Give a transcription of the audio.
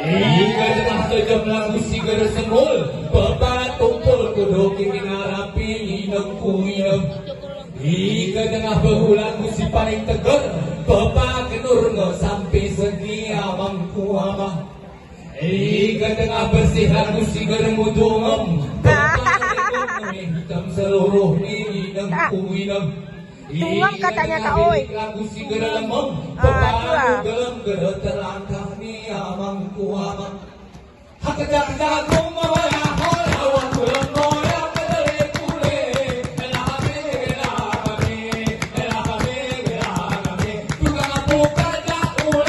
Ika tengah sejam lagu sigara semul, bapak tumpul kuduk ngarapi inang kuinang. Ika tengah berlagu si paling tegar, bapak kenur nggak sampai segi amangku amang. Ika tengah bersih lagu sigara mudungam, bapak kenur hitam seluruh inang kuinang. Tuang katanya Kak Oi. Lagu sigara lemong, bapak gelem gera terlangkah ni amangku amang. Hak jagung